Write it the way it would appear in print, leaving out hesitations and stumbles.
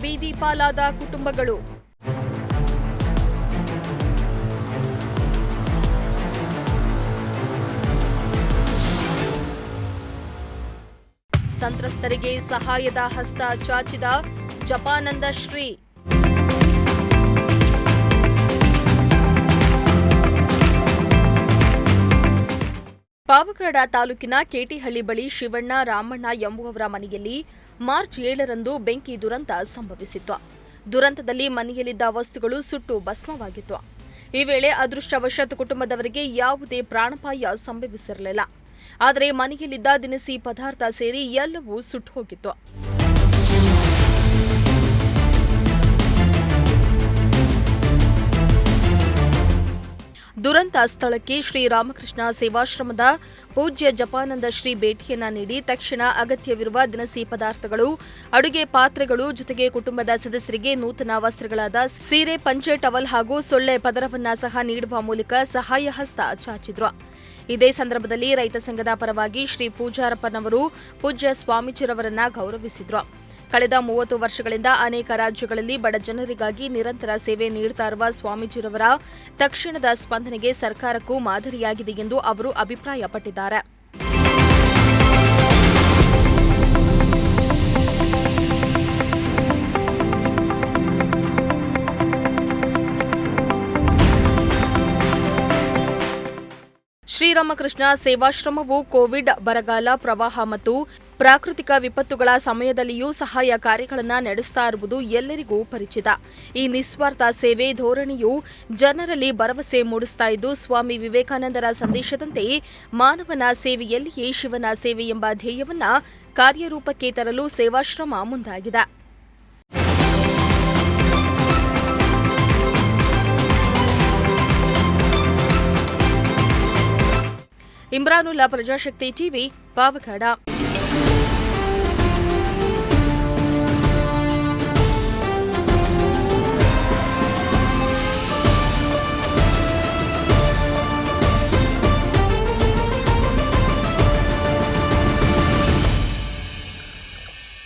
ಬೀದಿ ಪಾಲಾದ ಕುಟುಂಬಗಳು. ಸಂತ್ರಸ್ತರಿಗೆ ಸಹಾಯದ ಹಸ್ತ ಚಾಚಿದ ಜಪಾನಂದ ಶ್ರೀ. ಪಾವಗಡ ತಾಲೂಕಿನ ಕೇಟಿಹಳ್ಳಿ ಬಳಿ ಶಿವಣ್ಣ ರಾಮಣ್ಣ ಎಂಬುವವರ ಮನೆಯಲ್ಲಿ ಮಾರ್ಚ್ 7ರಂದು ಬೆಂಕಿ ದುರಂತ ಸಂಭವಿಸಿತ್ತು. ದುರಂತದಲ್ಲಿ ಮನೆಯಲ್ಲಿದ್ದ ವಸ್ತುಗಳು ಸುಟ್ಟು ಭಸ್ಮವಾಗಿತ್ತು. ಈ ವೇಳೆ ಅದೃಷ್ಟವಶಾತ್ ಕುಟುಂಬದವರಿಗೆ ಯಾವುದೇ ಪ್ರಾಣಾಪಾಯ ಸಂಭವಿಸಿರಲಿಲ್ಲ. ಆದರೆ ಮನೆಯಲ್ಲಿದ್ದ ದಿನಸಿ ಪದಾರ್ಥ ಸೇರಿ ಎಲ್ಲವೂ ಸುಟ್ಟು ಹೋಗಿತ್ತು. ದುರಂತ ಸ್ಥಳಕ್ಕೆ ಶ್ರೀರಾಮಕೃಷ್ಣ ಸೇವಾಶ್ರಮದ ಪೂಜ್ಯ ಜಪಾನಂದ ಶ್ರೀ ಭೇಟಿಯನ್ನ ನೀಡಿ ತಕ್ಷಣ ಅಗತ್ಯವಿರುವ ದಿನಸಿ ಪದಾರ್ಥಗಳು, ಅಡುಗೆ ಪಾತ್ರೆಗಳು ಜೊತೆಗೆ ಕುಟುಂಬದ ಸದಸ್ಯರಿಗೆ ನೂತನ ವಸ್ತ್ರಗಳಾದ ಸೀರೆ, ಪಂಚೆ, ಟವಲ್ ಹಾಗೂ ಸೊಳ್ಳೆ ಪದರವನ್ನ ಸಹ ನೀಡುವ ಮೂಲಕ ಸಹಾಯ ಹಸ್ತ ಚಾಚಿದ್ರು. ಇದೇ ಸಂದರ್ಭದಲ್ಲಿ ರೈತ ಸಂಘದ ಪರವಾಗಿ ಶ್ರೀ ಪೂಜಾರಪ್ಪನವರು ಪೂಜ್ಯ ಸ್ವಾಮೀಜಿರವರನ್ನ ಗೌರವಿಸಿದ್ರು. ಕಳೆದ 30 ವರ್ಷಗಳಿಂದ ಅನೇಕ ರಾಜ್ಯಗಳಲ್ಲಿ ಬಡ ಜನರಿಗಾಗಿ ನಿರಂತರ ಸೇವೆ ನೀಡುತ್ತಾ ಇರುವ ಸ್ವಾಮೀಜಿರವರ ತಕ್ಷಣದ ಸ್ಪಂದನೆಗೆ ಸರ್ಕಾರಕ್ಕೂ ಮಾದರಿಯಾಗಿದೆ ಎಂದು ಅವರು ಅಭಿಪ್ರಾಯಪಟ್ಟಿದ್ದಾರೆ. ಶ್ರೀರಾಮಕೃಷ್ಣ ಸೇವಾಶ್ರಮವು ಕೋವಿಡ್, ಬರಗಾಲ, ಪ್ರವಾಹ ಮತ್ತು ಪ್ರಾಕೃತಿಕ ವಿಪತ್ತುಗಳ ಸಮಯದಲ್ಲಿಯೂ ಸಹಾಯ ಕಾರ್ಯಗಳನ್ನು ನಡೆಸುತ್ತಾ ಇರುವುದು ಎಲ್ಲರಿಗೂ ಪರಿಚಿತ. ಈ ನಿಸ್ವಾರ್ಥ ಸೇವೆ ಧೋರಣೆಯು ಜನರಲ್ಲಿ ಭರವಸೆ ಮೂಡಿಸುತ್ತಾ ಇದ್ದು, ಸ್ವಾಮಿ ವಿವೇಕಾನಂದರ ಸಂದೇಶದಂತೆ ಮಾನವನ ಸೇವೆಯಲ್ಲಿಯೇ ಶಿವನ ಸೇವೆ ಎಂಬ ಧ್ಯೇಯವನ್ನ ಕಾರ್ಯರೂಪಕ್ಕೆ ತರಲು ಸೇವಾಶ್ರಮ ಮುಂದಾಗಿದೆ. ಇಮ್ರಾನುಲ್ಲಾ, ಪ್ರಜಾಶಕ್ತಿ ಟಿವಿ, ಪಾವಗಡ.